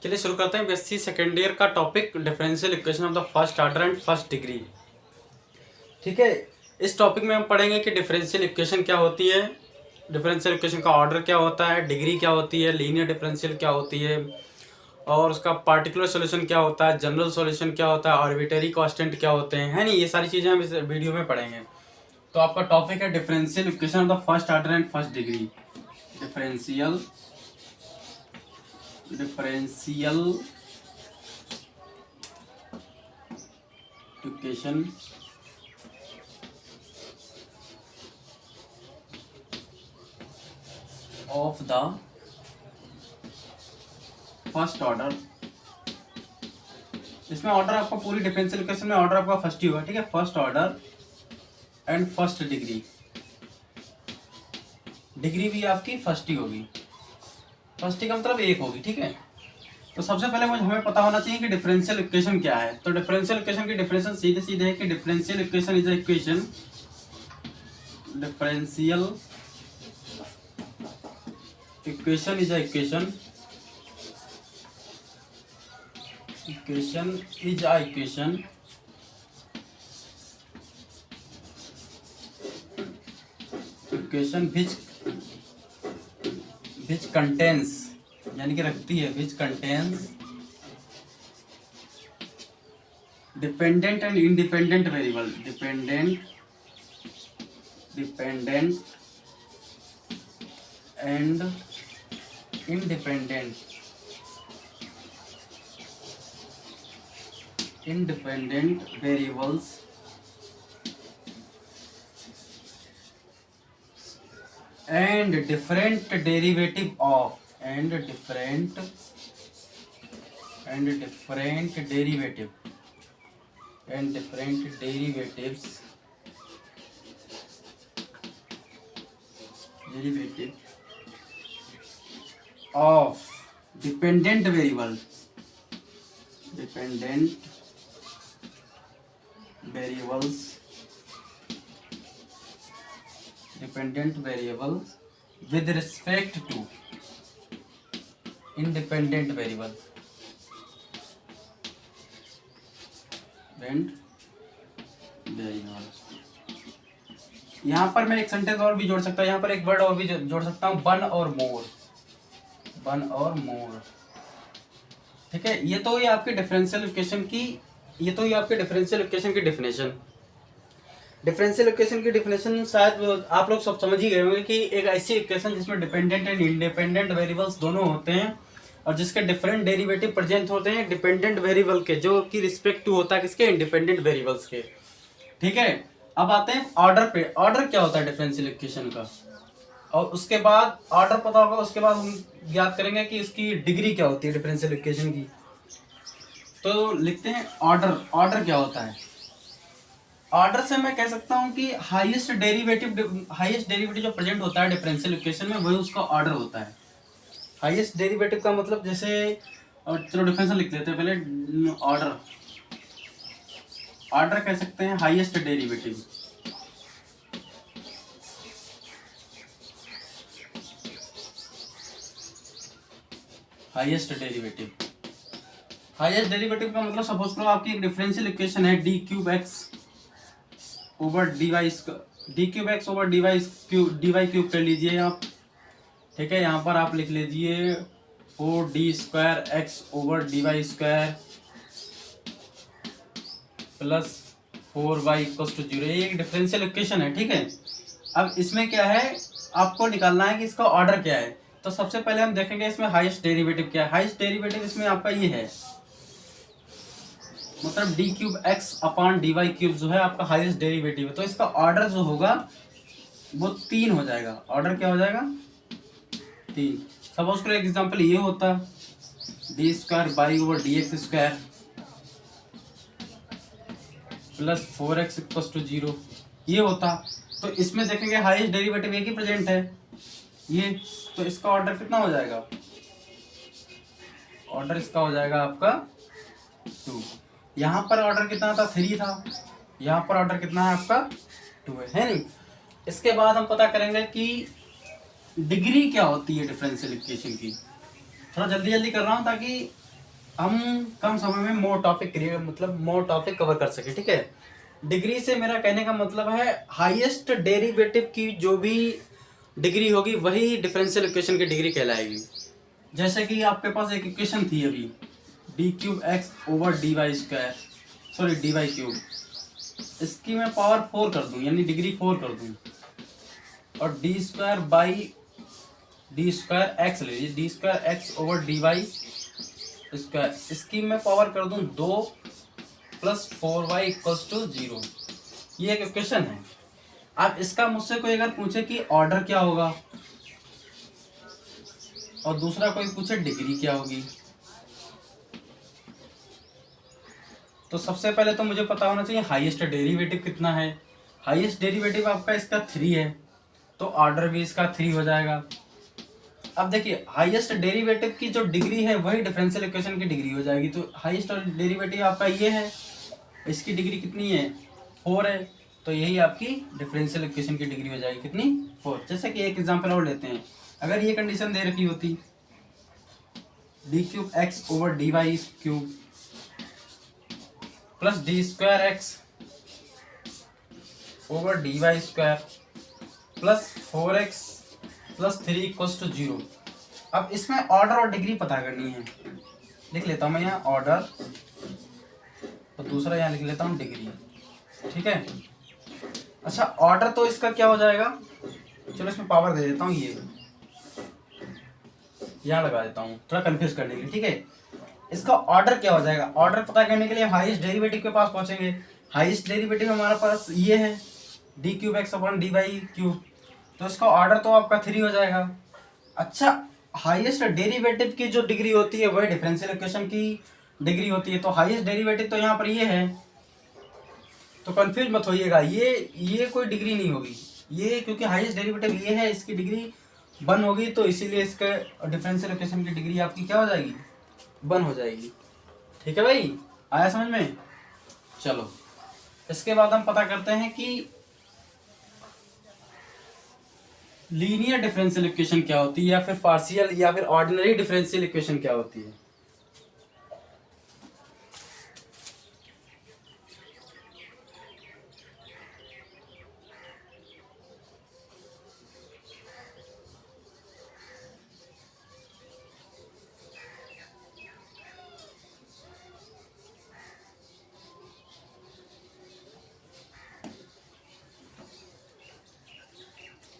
चलिए शुरू करते हैं बीएससी सेकेंड ईयर का topic differential equation of the first order and first degree. ठीक है, इस टॉपिक में हम पढ़ेंगे कि डिफरेंशियल इक्वेशन क्या होती है, डिफरेंशियल इक्वेशन का ऑर्डर क्या होता है, डिग्री क्या होती है, लीनियर डिफरेंशियल क्या होती है और उसका पार्टिकुलर सॉल्यूशन क्या होता है, जनरल सॉल्यूशन क्या होता है, आर्बिट्रेरी कांस्टेंट क्या होते हैं, है नहीं। ये सारी चीज़ें हम इस वीडियो में पढ़ेंगे। तो आपका टॉपिक है differential equation of the first order and first degree. Differential equation of the first order. इसमें ऑर्डर आपका पूरी डिफरेंशियल इक्वेशन में ऑर्डर आपका फर्स्ट ही होगा। ठीक है, first order and first degree. Degree भी आपकी फर्स्ट ही होगी, फर्स्ट ही का मतलब एक होगी। ठीक है, तो सबसे पहले हमें पता होना चाहिए कि डिफरेंशियल इक्वेशन क्या है। तो डिफरेंशियल इक्वेशन की डेफिनेशन सीधे सीधे है कि differential equation is a equation, differential equation is a equation which contains यानी कि रखती है which contains dependent and independent variable, dependent and independent variables and different derivatives of dependent variable with respect to independent variable यहाँ पर मैं एक sentence और भी जोड़ सकता हूँ, यहाँ पर एक वर्ड और भी जोड़ सकता हूँ, वन और मोर। ठीक है, ये तो ये आपके डिफरेंशियल इक्वेशन की डेफिनेशन। डिफरेंशियल इक्वेशन की डेफिनेशन शायद आप लोग सब समझ ही गए होंगे कि एक ऐसी इक्वेशन जिसमें डिपेंडेंट एंड इंडिपेंडेंट वेरिएबल्स दोनों होते हैं और जिसके डिफरेंट डेरिवेटिव प्रेजेंट होते हैं डिपेंडेंट वेरिएबल के, जो कि रिस्पेक्ट टू होता है किसके, इंडिपेंडेंट वेरिएबल्स के। ठीक है, अब आते हैं ऑर्डर पे। ऑर्डर क्या होता है डिफरेंशियल इक्वेशन का, और उसके बाद ऑर्डर पता होगा, उसके बाद हम याद करेंगे कि इसकी डिग्री क्या होती है डिफरेंशियल इक्वेशन की। तो लिखते हैं ऑर्डर क्या होता है। ऑर्डर से मैं कह सकता हूं कि हाईएस्ट डेरिवेटिव जो प्रेजेंट होता है डिफरेंशियल इक्वेशन में वही उसका ऑर्डर होता है। हाईएस्ट डेरिवेटिव का मतलब जैसे, चलो डिफरेंशियल लिख लेते हैं पहले। ऑर्डर कह सकते हैं हाईएस्ट डेरिवेटिव। हाईएस्ट डेरिवेटिव का मतलब सपोज करो आपकी एक डिफरेंशियल इक्वेशन है d cube x over d y cube कर लीजिए आप। ठीक है, यहाँ पर आप लिख लीजिए 4d² x over dy² plus 4y equal to 0। ये एक डिफरेंशियल इक्वेशन है। ठीक है, अब इसमें क्या है, आपको निकालना है कि इसका ऑर्डर क्या है। तो सबसे पहले हम देखेंगे इसमें हाईएस्ट डेरिवेटिव क्या है। हाईएस्ट डेरिवेटिव इसमें आपका ये है, मतलब d cube x upon d y cube जो है आपका हाईएस्ट डेरिवेटिव है। तो इसका ऑर्डर जो होगा वो 3 हो जाएगा। ऑर्डर क्या हो जाएगा, 3। सपोज करो एक एग्जांपल ये होता d² by over dx² plus 4x equal to 0, ये होता। तो इसमें देखेंगे हाईएस्ट डेरिवेटिव एक ही प्रेजेंट है ये, तो इसका ऑर्डर कितना हो जाएगा, ऑर्डर इसका हो जाएगा आपका 2। यहाँ पर ऑर्डर कितना था, 3 था। यहाँ पर ऑर्डर कितना है आपका, 2 है नहीं। इसके बाद हम पता करेंगे कि डिग्री क्या होती है डिफरेंशियल इक्वेशन की। थोड़ा जल्दी जल्दी कर रहा हूँ ताकि हम कम समय में मोर टॉपिक मतलब मोर टॉपिक कवर कर सके, ठीक है। डिग्री से मेरा कहने का मतलब है हाईएस्ट डेरिवेटिव की जो भी डिग्री होगी वही डिफरेंशियल इक्वेशन की डिग्री कहलाएगी। जैसे कि आपके पास एक इक्वेशन थी अभी d3x/dy², सॉरी dy3, इसकी मैं पावर 4 कर दूं यानी डिग्री 4 कर दूं, और d²x ले लीजिए, d²x/dy², इसकी मैं पावर कर दूं 2 + 4y = 0। ये एक इक्वेशन है। अब इसका मुझसे कोई अगर पूछे कि ऑर्डर क्या होगा और दूसरा कोई पूछे डिग्री क्या होगी, तो सबसे पहले तो मुझे पता होना चाहिए हाईएस्ट डेरिवेटिव कितना है। हाईएस्ट डेरिवेटिव आपका इसका 3 है, तो ऑर्डर भी इसका 3 हो जाएगा। अब देखिए हाईएस्ट डेरिवेटिव की जो डिग्री है वही डिफरेंशियल इक्वेशन की डिग्री हो जाएगी। तो हाईएस्ट डेरिवेटिव आपका ये है, इसकी डिग्री कितनी है 4 है, तो यही आपकी डिफरेंशियल इक्वेशन की डिग्री हो जाएगी कितनी 4। जैसे कि एक एग्जांपल और लेते हैं, अगर ये कंडीशन दे रखी होती d3x/dy³ plus d²x/dy² plus 4x + 3 = 0। अब इसमें ऑर्डर और डिग्री पता करनी है। लिख लेता हूँ मैं यहाँ ऑर्डर और दूसरा यहाँ लिख लेता हूँ डिग्री, ठीक है। अच्छा ऑर्डर तो इसका क्या हो जाएगा, चलो इसमें पावर दे देता हूँ, ये यहाँ लगा देता हूँ थोड़ा कंफ्यूज करने के लिए, ठीक है। इसका ऑर्डर क्या हो जाएगा, ऑर्डर पता करने के लिए हाईएस्ट डेरिवेटिव के पास पहुंचेंगे। हाईएस्ट डेरिवेटिव हमारे पास ये है d3x/dy³, तो इसका ऑर्डर तो आपका 3 हो जाएगा। अच्छा हाईएस्ट डेरिवेटिव की जो डिग्री होती है वही डिफरेंशियल इक्वेशन की डिग्री होती है, तो हाईएस्ट डेरिवेटिव तो यहाँ पर ये है, तो कंफ्यूज मत होइएगा, ये कोई डिग्री नहीं होगी, ये क्योंकि हाईएस्ट डेरिवेटिव ये है इसकी डिग्री 1 होगी, तो इसीलिए इसका डिफरेंशियल इक्वेशन की डिग्री आपकी क्या हो जाएगी 1 हो जाएगी। ठीक है भाई, आया समझ में। चलो इसके बाद हम पता करते हैं कि लीनियर डिफरेंशियल इक्वेशन क्या होती है, या फिर पार्शियल या फिर ऑर्डिनरी डिफरेंशियल इक्वेशन क्या होती है।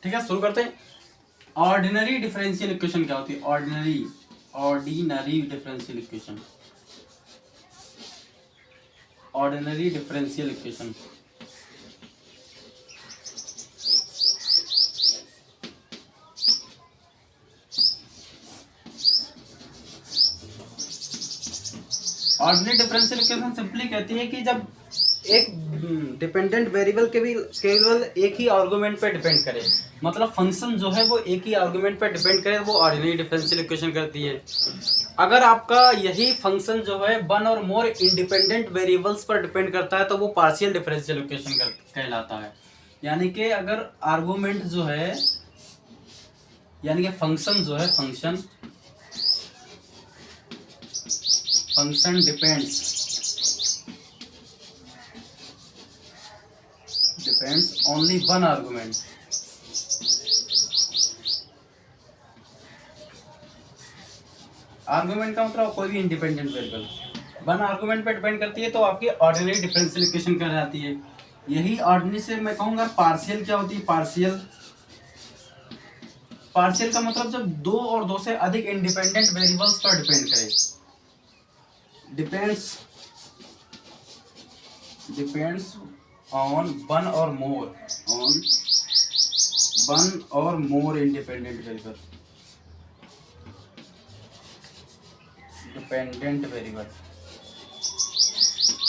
ठीक है शुरू करते हैं। ऑर्डिनरी डिफरेंशियल इक्वेशन क्या होती है, ordinary differential equation, ordinary differential equation ordinary differential equation simply कहती है कि जब एक डिपेंडेंट वेरिएबल के भी केवल एक ही आर्गुमेंट पे डिपेंड करे, मतलब फंक्शन जो है वो एक ही आर्गुमेंट पे डिपेंड करे, वो ऑर्डिनरी डिफरेंशियल इक्वेशन करती है। अगर आपका यही फंक्शन जो है 1 और मोर इंडिपेंडेंट वेरिएबल्स पर डिपेंड करता है तो वो पार्शियल डिफरेंशियल इक्वेशन कहलाता है। यानी कि अगर आर्गुमेंट जो है, यानी कि फंक्शन जो है, function depends only 1 argument, argument का मतलब कोई भी इंडिपेंडेंट वेरिएबल 1 आर्गुमेंट पे डिपेंड करती है, तो आपकी ऑर्डिनरी डिफरेंशियल इक्वेशन कहलाती है। यही ऑर्डिनरी से मैं कहूँगा पार्शियल क्या होती है, पार्शियल का मतलब जब 2 और 2 से अधिक इंडिपेंडेंट वेरिएबल्स पर डिपेंड करे, डिपेंड्स ऑन 1 और more independent variable, dependent variable.